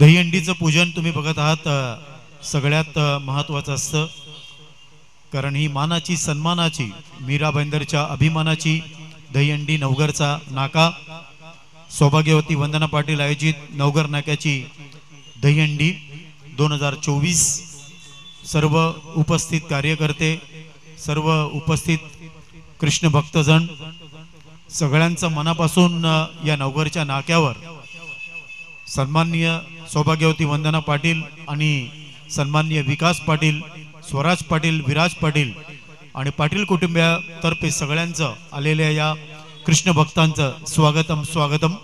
दहीहंडीचं पूजन तुम्ही बघत आहात, सगळ्यात महत्त्वाचं असतं, कारण ही मानाची सन्मानाची मीरा भाईंदरच्या अभिमानाची दहीहंडी नवघरचा नाका सौभाग्यवती वंदना पाटील आयोजित नवघर नाक्याची दहीहंडी 2024। सर्व उपस्थित कार्यकर्ते, सर्व उपस्थित कृष्ण भक्तजन सगळ्यांचं मनापासून या नवघरच्या नाक्यावर सन्माननीय सौभाग्यवती वंदना पाटील आणि सन्माननीय विकास पाटील, स्वराज पाटील, विराज पाटील आणि पाटील कुटुंबियातर्फे सगळ्यांचं आलेल्या या कृष्ण भक्तांचं स्वागतम स्वागतम।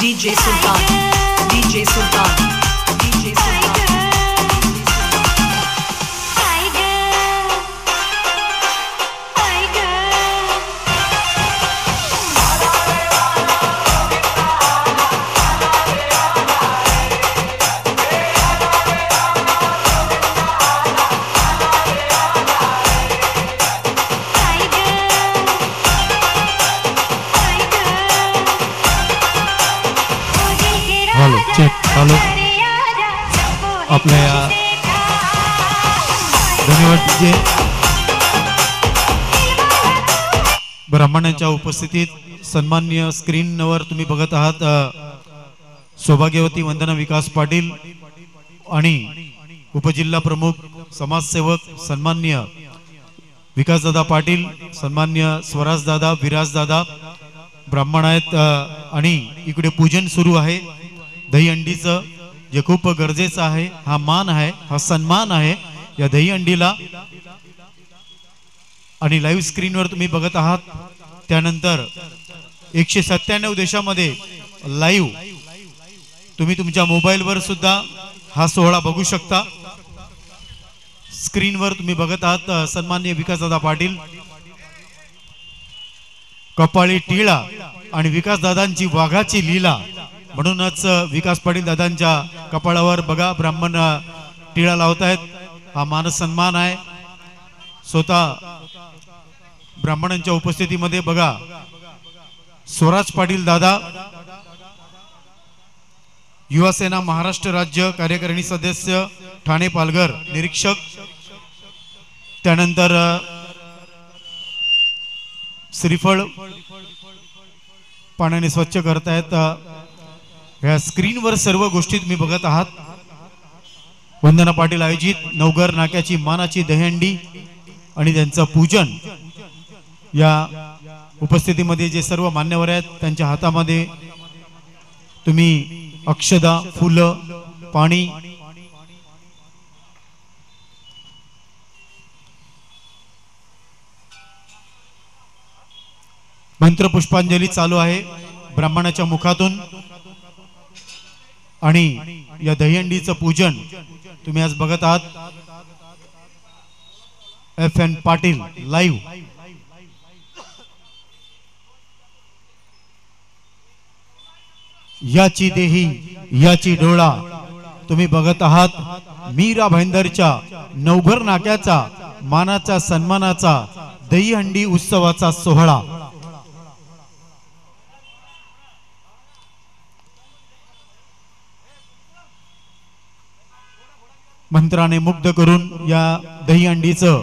DJ Sultan, DJ Sultan, DJ Sultan. Hello, आपल्या धन्यवाद जे ब्राह्मणांच्या उपस्थितीत सन्माननीय स्क्रीनवर तुम्ही बघत आहात सौभाग्यवती वंदना विकास पाटील आणि उपजिल्हा प्रमुख समाजसेवक सन्माननीय विकासदादा पाटील, सन्माननीय स्वराजदादा, विराजदादा ब्राह्मण आहेत आणि इकडे पूजन सुरू आहे दहीहंडीचं, जे खूप गरजेचं आहे। हा मान आहे, हा सन्मान आहे या दहीहंडीला। आणि लाईव्ह स्क्रीनवर तुम्ही बघत आहात, त्यानंतर 197 देशामध्ये लाईव्ह तुम्ही तुमच्या मोबाईलवर सुद्धा हा सोहळा बघू शकता। स्क्रीनवर तुम्ही बघत आहात सन्माननीय विकासदादा पाटील, कपाळी टिळा आणि विकासदादांची वाघाची लीला, म्हणूनच विकास पाटील दादांच्या कपाळावर बघा ब्राह्मण टिळा लावतायत। हा मान सन्मान आहे। स्वतः ब्राह्मणांच्या उपस्थितीमध्ये बघा स्वराज पाटील दादा, युवासेना महाराष्ट्र राज्य कार्यकारिणी सदस्य, ठाणे पालघर निरीक्षक, त्यानंतर श्रीफळ पाण्याने स्वच्छ करतायत। ह्या स्क्रीनवर सर्व गोष्टी तुम्ही बघत आहात। वंदना पाटील आयोजित नवघर नाक्याची मानाची दहीहंडी आणि त्यांचं पूजन, या उपस्थितीमध्ये जे सर्व मान्यवर आहेत त्यांच्या हातामध्ये तुम्ही अक्षदा, फुलं, पाणी मंत्र पुष्पांजली चालू आहे ब्राह्मणाच्या मुखातून आणि या दहीहंडीचं पूजन तुम्ही आज बघत आहात FN पाटील लाईव्ह। याची देही याची डोळा तुम्ही बघत आहात मीरा भाईंदरच्या नवघर नाक्याचा मानाचा सन्मानाचा दहीहंडी उत्सवाचा सोहळा। मंत्राने मुग्ध करून या दहीहंडीचं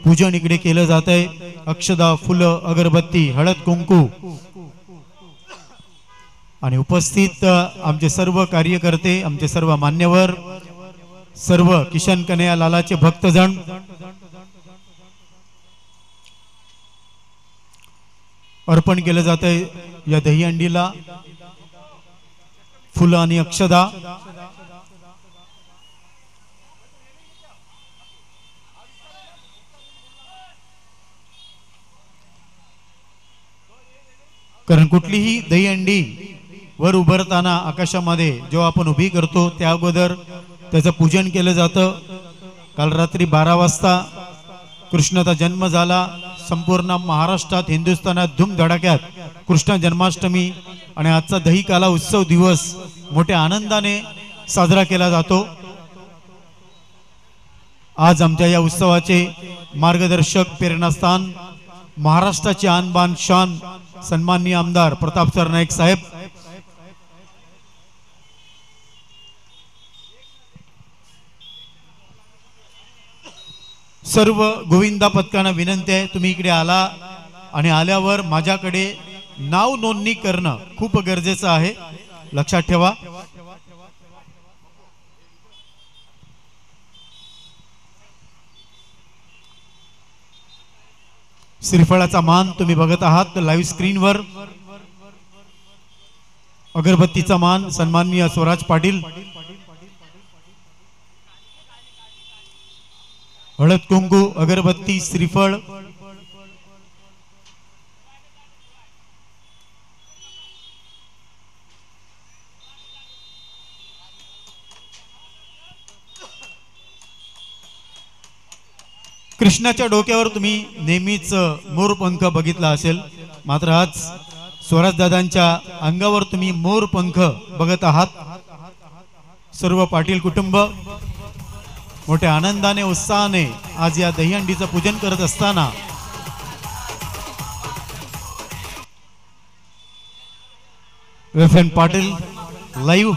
पूजन इकडे केलं जात आहे। अक्षदा फुलं अगरबत्ती हळद कुंकू आणि उपस्थित आमचे सर्व कार्यकर्ते आमचे सर्व मान्यवर सर्व किशन कन्हैया लालाचे भक्तजन अर्पण केलं जात आहे या दहीहंडीला फुलं आणि अक्षदा। कारण कुठलीही दहीहंडी वर उभारताना आकाशामध्ये जेव्हा आपण उभी करतो त्या अगोदर त्याचं पूजन केलं जातं। काल रात्री 12 वाजता कृष्णाचा जन्म झाला। संपूर्ण महाराष्ट्रात हिंदुस्थानात धूमधडाक्यात कृष्ण जन्माष्टमी आणि आजचा दही काला उत्सव दिवस मोठ्या आनंदाने साजरा केला जातो। आज आमच्या या उत्सवाचे मार्गदर्शक प्रेरणास्थान महाराष्ट्राचे आणबान शान सन्माननीय आमदार प्रताप सर नाईक साहेब, सर्व गोविंदा पथकांना विनंती आहे तुम्ही इकडे आला आणि आल्यावर माझ्याकडे नाव नोंदणी करणं खूप गरजेचं आहे, लक्षात ठेवा। श्रीफळाचा मान तुम्ही बघत आहात लाईव्ह स्क्रीनवर। अगरबत्तीचा मान सन्माननीय स्वराज पाटील। हळद कुंकू अगरबत्ती श्रीफळ कृष्णाच्या डोक्यावर तुम्ही नेहमीच मोरपंख बघितला असेल, मात्र आज स्वराज दादांच्या अंगावर तुम्ही मोरपंख बघत आहात। सर्व पाटील कुटुंब मोठ्या आनंदाने उत्साहाने आज या दहीहंडीचं पूजन करत असताना FN पाटील लाईव्ह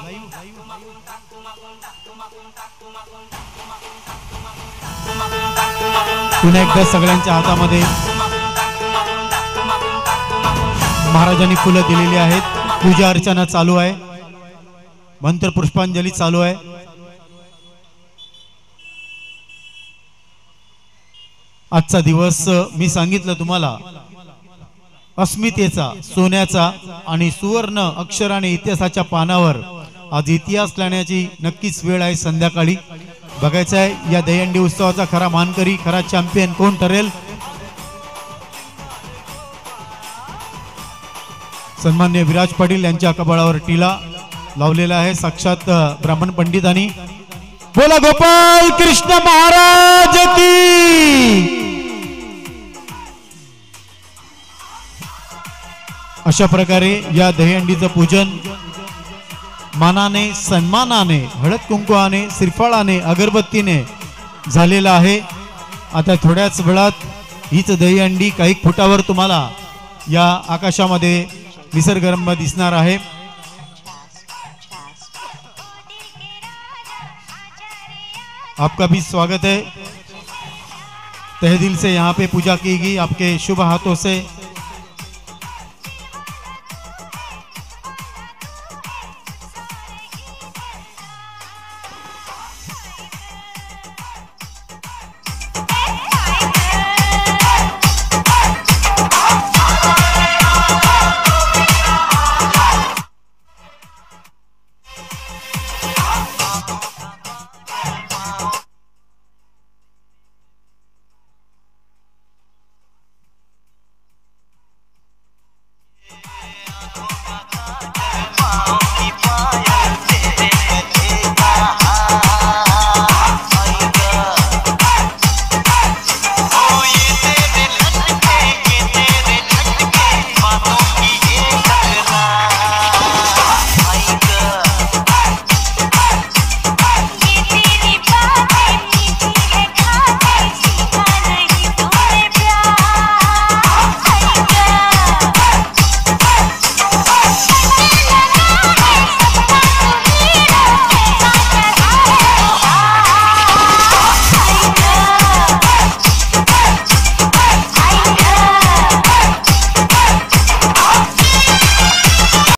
पुन्हा एकदा सगळ्यांच्या हातामध्ये महाराजांनी फुलं दिलेली आहेत। पूजा अर्चना चालू आहे, मंत्र पुष्पांजली चालू आहे। आजचा दिवस मी सांगितलं तुम्हाला अस्मितेचा सोन्याचा आणि सुवर्ण अक्षराने इतिहासाच्या पानावर आज इतिहास लिहिण्याची नक्कीच वेळ आहे। संध्याकाळी बघायचं आहे या दहीहंडी उत्सवाचा खरा मानकरी खरा चॅम्पियन कोण ठरेल। सन्माननीय विराज पाटील यांच्या कपाळावर टिला लावलेला आहे साक्षात ब्राह्मण पंडितांनी। बोला गोपाल कृष्ण महाराज की। अशा प्रकारे या दहीहंडीचं पूजन मानाने सन्मानाने हळद कुंकवाने श्रीफळाने अगरबत्तीने झालेलं आहे। आता थोड्याच वेळात हीच दहीहंडी काही फुटावर तुम्हाला या आकाशामध्ये निसर्गरम्य दिसणार आहे। आपका भी स्वागत है, तहे दिल से यहाँ पे पूजा की गई, आपके शुभ हाथों से